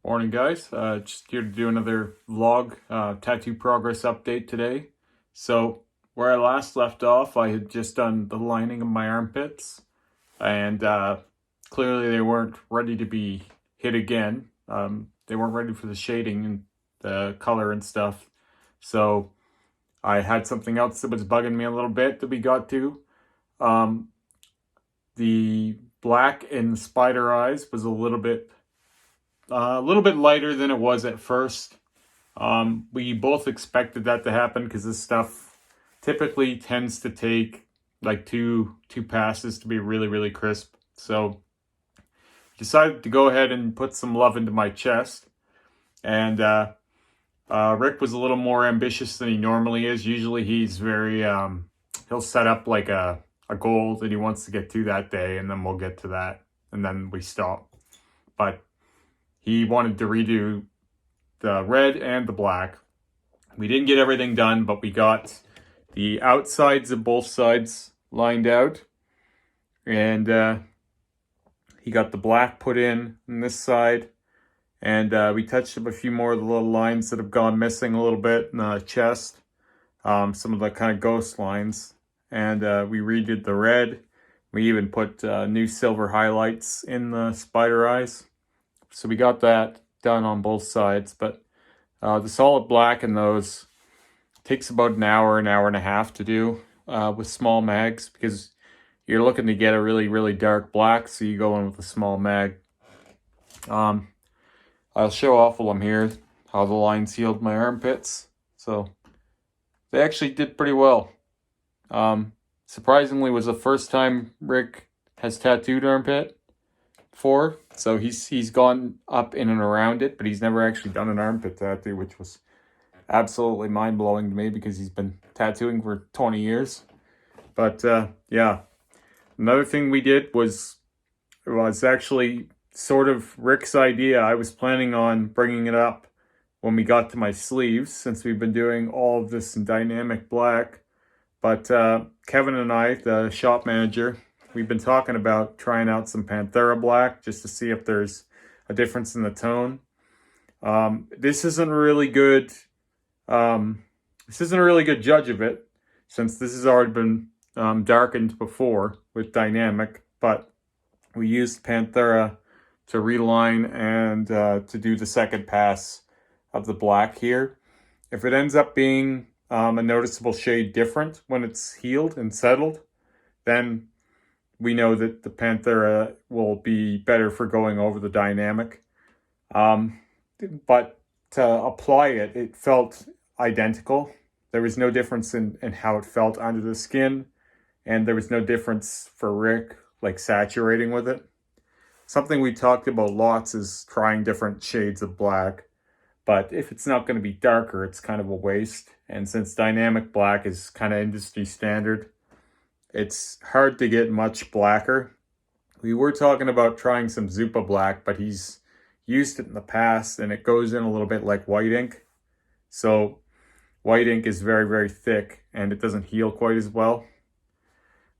Morning, guys. Just here to do another vlog, tattoo progress update today. So, where I last left off, I had just done the lining of my armpits, and clearly they weren't ready to be hit again. They weren't ready for the shading and the color and stuff. So, I had something else that was bugging me a little bit that we got to. The black in the spider eyes was a little bit lighter than it was at first. We both expected that to happen because this stuff typically tends to take like two passes to be really crisp. So decided to go ahead and put some love into my chest. And Rick was a little more ambitious than he normally is. Usually he's very he'll set up like a goal that he wants to get to that day, and then we'll get to that, and then we stop. But he wanted to redo the red and the black. We didn't get everything done, but we got the outsides of both sides lined out. And he got the black put in on this side. And we touched up a few more of the little lines that have gone missing a little bit in the chest. Some of the kind of ghost lines. And we redid the red. We even put new silver highlights in the spider eyes. So we got that done on both sides, but the solid black in those takes about an hour and a half to do with small mags, because you're looking to get a really dark black, so you go in with a small mag. I'll show off while I'm here how the lines healed my armpits. So they actually did pretty well. Surprisingly, was the first time Rick has tattooed armpit before, so he's gone up in and around it, but he's never actually done an armpit tattoo, which was absolutely mind-blowing to me because he's been tattooing for 20 years. But yeah, another thing we did was actually sort of Rick's idea. I was planning on bringing it up when we got to my sleeves, since we've been doing all of this in dynamic black. But Kevin and I, the shop manager, we've been talking about trying out some Panthera black just to see if there's a difference in the tone. This isn't a really good judge of it, since this has already been darkened before with dynamic, but we used Panthera to reline and to do the second pass of the black here. If it ends up being a noticeable shade different when it's healed and settled, then we know that the Panthera will be better for going over the dynamic. But to apply it, it felt identical. There was no difference in how it felt under the skin, and there was no difference for Rick, like saturating with it. Something we talked about lots is trying different shades of black. But if it's not going to be darker, it's kind of a waste. And since dynamic black is kind of industry standard, it's hard to get much blacker. We were talking about trying some Zupa black, but he's used it in the past, and it goes in a little bit like white ink. So white ink is very thick, and it doesn't heal quite as well.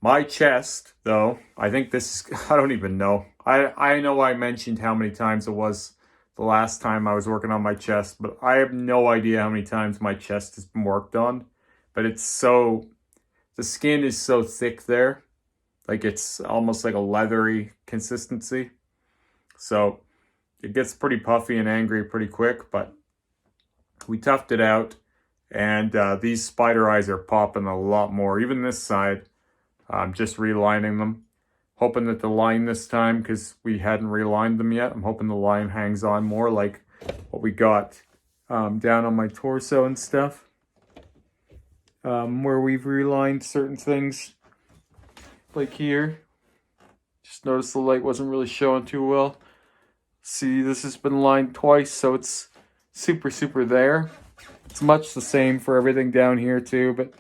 My chest, though, I think this is, I don't even know. I know I mentioned how many times it was the last time I was working on my chest, but I have no idea how many times my chest has been worked on. But it's so, the skin is so thick there, like it's almost like a leathery consistency. So it gets pretty puffy and angry pretty quick, but we toughed it out, and these spider eyes are popping a lot more. Even this side, I'm just relining them. Hoping that the line this time, because we hadn't relined them yet, I'm hoping the line hangs on more like what we got down on my torso and stuff. Where we've relined certain things, like here. Just noticed the light wasn't really showing too well. See, this has been lined twice, so it's super there. It's much the same for everything down here too, but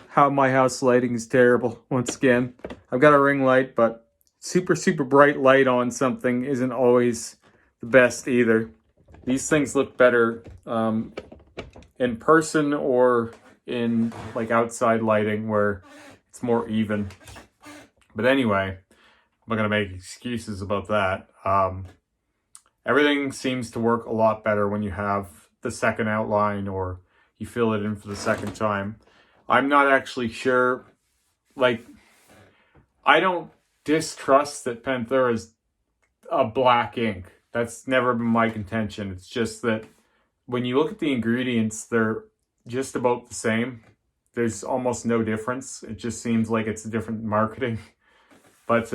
how my house lighting is terrible. Once again, I've got a ring light, but super bright light on something isn't always the best either. These things look better in person or in like outside lighting where it's more even. But anyway, I'm not gonna make excuses about that. Everything seems to work a lot better when you have the second outline or you fill it in for the second time. I'm not actually sure, like, I don't distrust that Panthera is a black ink. That's never been my contention. It's just that when you look at the ingredients, they're just about the same. There's almost no difference. It just seems like it's a different marketing. But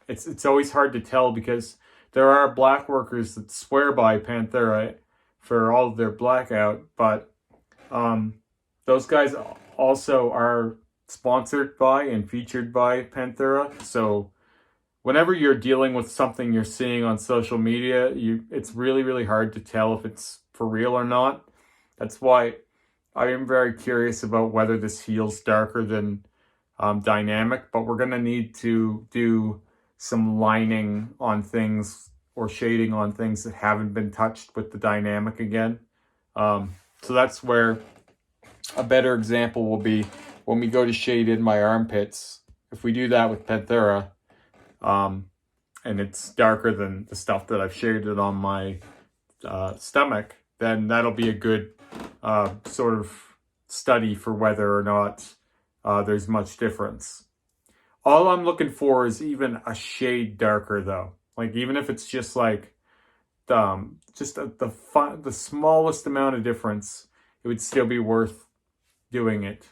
it's always hard to tell because there are black workers that swear by Panthera for all of their blackout, but those guys also are sponsored by and featured by Panthera. So whenever you're dealing with something you're seeing on social media, it's really, really hard to tell if it's for real or not. That's why I am very curious about whether this feels darker than dynamic, but we're going to need to do some lining on things or shading on things that haven't been touched with the dynamic again. So that's where a better example will be when we go to shade in my armpits. If we do that with Panthera, and it's darker than the stuff that I've shaded on my stomach, then that'll be a good sort of study for whether or not there's much difference. All I'm looking for is even a shade darker, though. Like, even if it's just like the smallest amount of difference, it would still be worth doing it.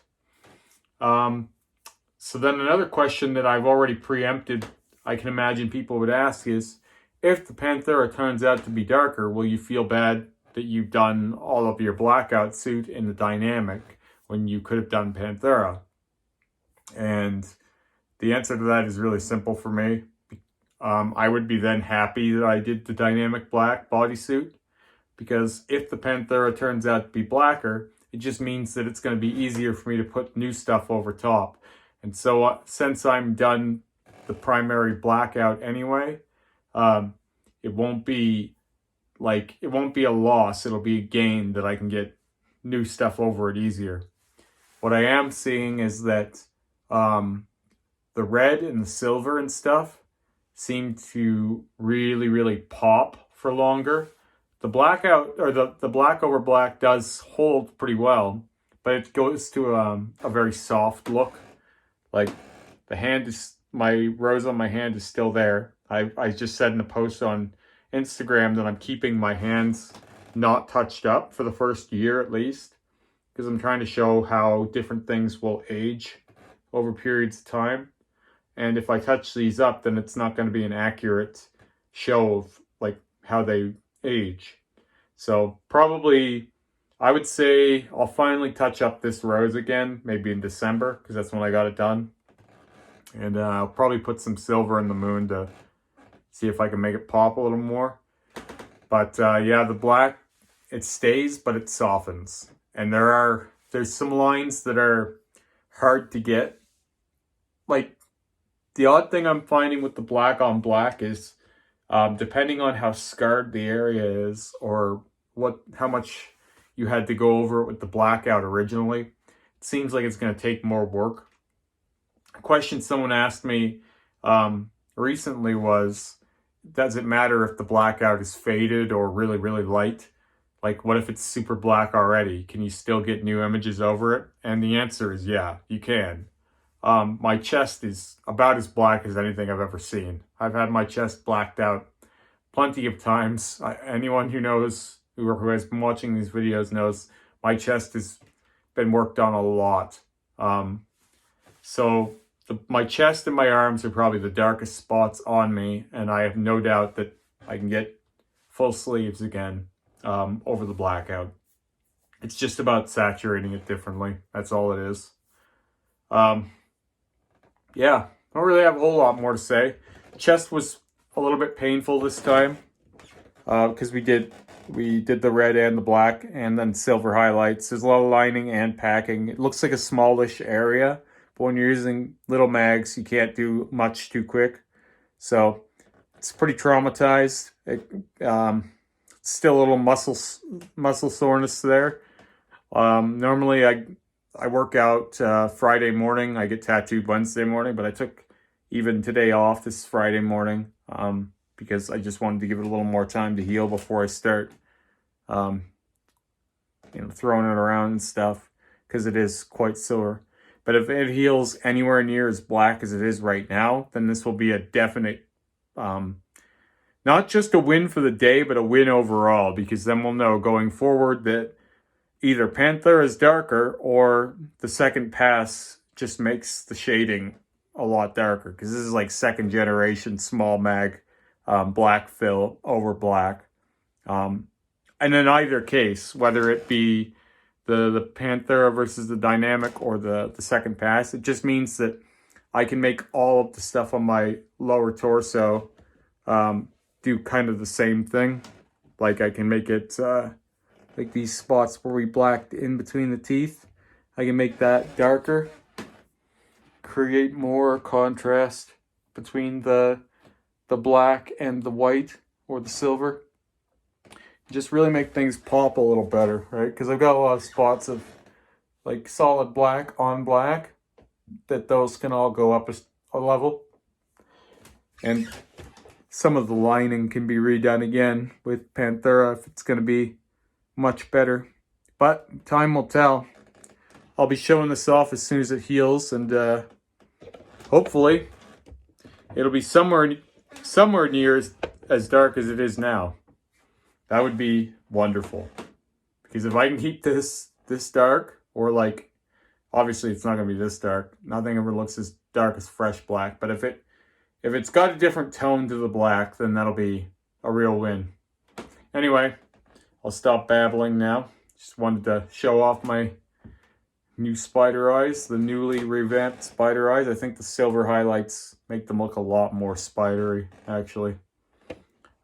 So then another question that I've already preempted, I can imagine people would ask is, if the Panthera turns out to be darker, will you feel bad that you've done all of your blackout suit in the dynamic when you could have done Panthera? And the answer to that is really simple for me. I would be then happy that I did the dynamic black bodysuit, because if the Panthera turns out to be blacker, it just means that it's going to be easier for me to put new stuff over top. And so since I'm done the primary blackout anyway, it won't be a loss. It'll be a gain that I can get new stuff over it easier. What I am seeing is that the red and the silver and stuff seem to really, really pop for longer. The blackout, or the black over black, does hold pretty well, but it goes to a very soft look. Like, my rose on my hand is still there. I just said in a post on Instagram that I'm keeping my hands not touched up for the first year at least, because I'm trying to show how different things will age over periods of time. And if I touch these up, then it's not going to be an accurate show of like how they age. So probably, I would say I'll finally touch up this rose again, maybe in December, because that's when I got it done. And I'll probably put some silver in the moon to see if I can make it pop a little more. But yeah, the black, it stays, but it softens. And there's some lines that are hard to get. Like, the odd thing I'm finding with the black on black is, depending on how scarred the area is, or how much you had to go over it with the blackout originally, it seems like it's going to take more work. A question someone asked me recently was, does it matter if the blackout is faded or really, really light? Like, what if it's super black already? Can you still get new images over it? And the answer is yeah, you can. My chest is about as black as anything I've ever seen. I've had my chest blacked out plenty of times. Anyone who knows, who has been watching these videos knows my chest has been worked on a lot. So my chest and my arms are probably the darkest spots on me, and I have no doubt that I can get full sleeves again over the blackout. It's just about saturating it differently. That's all it is. Yeah, I don't really have a whole lot more to say. Chest was a little bit painful this time because we did the red and the black and then silver highlights. There's a lot of lining and packing. It looks like a smallish area, but when you're using little mags, you can't do much too quick. So it's pretty traumatized. Still a little muscle soreness there. Normally I work out Friday morning. I get tattooed Wednesday morning, but I took even today off this Friday morning. because I just wanted to give it a little more time to heal before I start, throwing it around and stuff, because it is quite silver. But if it heals anywhere near as black as it is right now, then this will be a definite, not just a win for the day, but a win overall, because then we'll know going forward that either Panthera is darker or the second pass just makes the shading a lot darker, because this is like second generation small mag black fill over black. And in either case, whether it be the Panthera versus the dynamic or the second pass, it just means that I can make all of the stuff on my lower torso do kind of the same thing. Like I can make it like these spots where we blacked in between the teeth, I can make that darker, create more contrast between the black and the white or the silver. Just really make things pop a little better, right? Because I've got a lot of spots of like solid black on black, that those can all go up a level. And some of the lining can be redone again with Panthera if it's going to be much better. But time will tell. I'll be showing this off as soon as it heals, and hopefully it'll be somewhere near as dark as it is now. That would be wonderful. Because if I can keep this dark, or like, obviously it's not going to be this dark. Nothing ever looks as dark as fresh black. But if it's got a different tone to the black, then that'll be a real win. Anyway, I'll stop babbling now. Just wanted to show off my new spider eyes, the newly revamped spider eyes. I think the silver highlights make them look a lot more spidery, actually.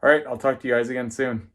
All right, I'll talk to you guys again soon.